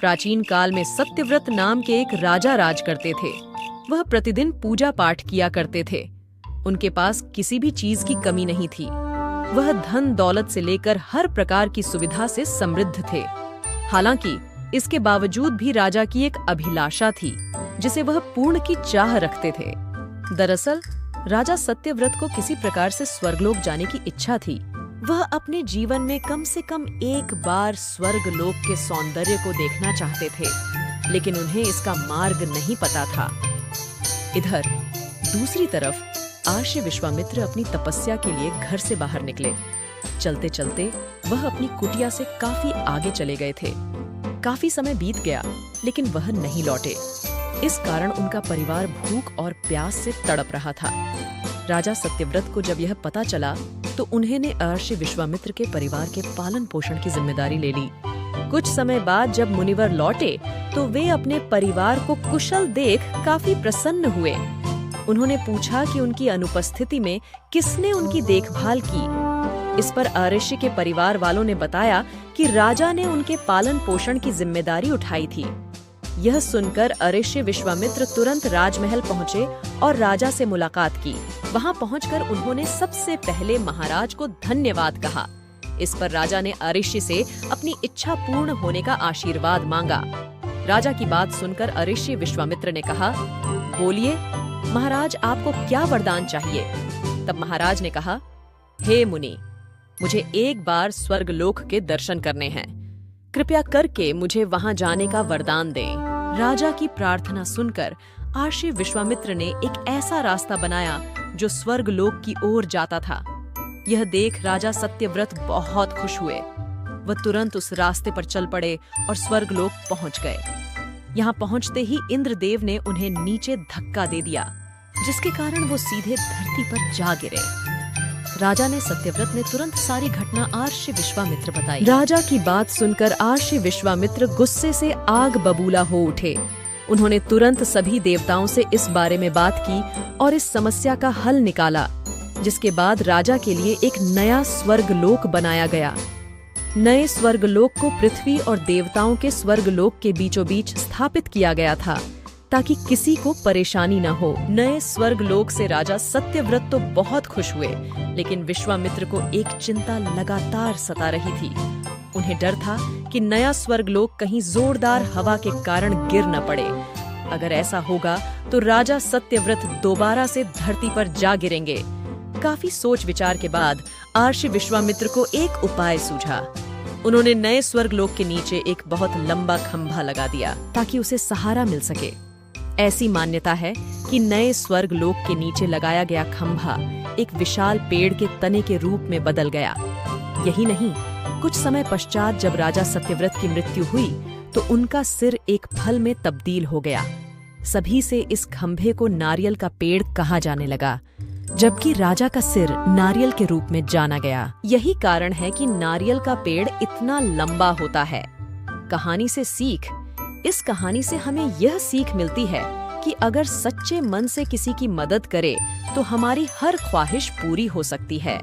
प्राचीन काल में सत्यव्रत नाम के एक राजा राज करते थे। वह प्रतिदिन पूजा पाठ किया करते थे। उनके पास किसी भी चीज की कमी नहीं थी। वह धन दौलत से लेकर हर प्रकार की सुविधा से समृद्ध थे। हालांकि इसके बावजूद भी राजा की एक अभिलाषा थी जिसे वह पूर्ण की चाह रखते थे। दरअसल राजा सत्यव्रत को किसी प्रकार से स्वर्गलोक जाने की इच्छा थी। वह अपने जीवन में कम से कम एक बार स्वर्गलोक के सौंदर्य को देखना चाहते थे, लेकिन उन्हें इसका मार्ग नहीं पता था। इधर दूसरी तरफ आर्षि विश्वामित्र अपनी तपस्या के लिए घर से बाहर निकले। चलते चलते वह अपनी कुटिया से काफी आगे चले गए थे। काफी समय बीत गया लेकिन वह नहीं लौटे। इस कारण उनका परिवार भूख और प्यास से तड़प रहा था। राजा सत्यव्रत को जब यह पता चला तो उन्होंने आर्षि विश्वामित्र के परिवार के पालन पोषण की जिम्मेदारी ले ली। कुछ समय बाद जब मुनिवर लौटे तो वे अपने परिवार को कुशल देख काफी प्रसन्न हुए। उन्होंने पूछा कि उनकी अनुपस्थिति में किसने उनकी देखभाल की। इस पर आर्षि के परिवार वालों ने बताया कि राजा ने उनके पालन पोषण की जिम्मेदारी उठाई थी। यह सुनकर आर्षि विश्वामित्र तुरंत राजमहल पहुंचे और राजा से मुलाकात की। वहां पहुंचकर उन्होंने सबसे पहले महाराज को धन्यवाद कहा। इस पर राजा ने आर्षि से अपनी इच्छा पूर्ण होने का आशीर्वाद मांगा। राजा की बात सुनकर आर्षि विश्वामित्र ने कहा, बोलिए महाराज, आपको क्या वरदान चाहिए? तब महाराज ने कहा, हे मुनि, मुझे एक बार स्वर्गलोक के दर्शन करने हैं। कृपया करके मुझे वहां जाने का वरदान दें। राजा की प्रार्थना सुनकर आर्षि विश्वामित्र ने एक ऐसा रास्ता बनाया जो स्वर्गलोक की ओर जाता था। यह देख राजा सत्यव्रत बहुत खुश हुए। वह तुरंत उस रास्ते पर चल पड़े और स्वर्गलोक पहुंच गए। यहाँ पहुंचते ही इंद्रदेव ने उन्हें नीचे धक्का दे दिया, जिसके कारण वो सीधे धरती पर जा गिरे। राजा ने सत्यव्रत ने तुरंत सारी घटना आर्षि विश्वामित्र बताई। राजा की बात सुनकर आर्षि विश्वामित्र गुस्से से आग बबूला हो उठे। उन्होंने तुरंत सभी देवताओं से इस बारे में बात की और इस समस्या का हल निकाला, जिसके बाद राजा के लिए एक नया स्वर्गलोक बनाया गया। नए स्वर्गलोक को पृथ्वी और देवताओं के स्वर्गलोक के बीचों बीच स्थापित किया गया था ताकि किसी को परेशानी न हो। नए स्वर्गलोक से राजा सत्यव्रत तो बहुत खुश हुए, लेकिन विश्वामित्र को एक चिंता लगातार सता रही थी। उन्हें डर था कि नया स्वर्गलोक कहीं जोरदार हवा के कारण गिर न पड़े। अगर ऐसा होगा तो राजा सत्यव्रत दोबारा से धरती पर जा गिरेंगे। काफी सोच विचार के बाद आर्षि विश्वामित्र को एक उपाय सूझा। उन्होंने नए स्वर्गलोक के नीचे एक बहुत लंबा खंभा लगा दिया ताकि उसे सहारा मिल सके। ऐसी मान्यता है कि नए स्वर्गलोक के नीचे लगाया गया खंभा एक विशाल पेड़ के तने के रूप में बदल गया। यही नहीं, कुछ समय पश्चात जब राजा सत्यव्रत की मृत्यु हुई तो उनका सिर एक फल में तब्दील हो गया। सभी से इस खंभे को नारियल का पेड़ कहा जाने लगा, जबकि राजा का सिर नारियल के रूप में जाना गया। यही कारण है कि नारियल का पेड़ इतना लंबा होता है। कहानी से सीख। इस कहानी से हमें यह सीख मिलती है कि अगर सच्चे मन से किसी की मदद करें तो हमारी हर ख्वाहिश पूरी हो सकती है।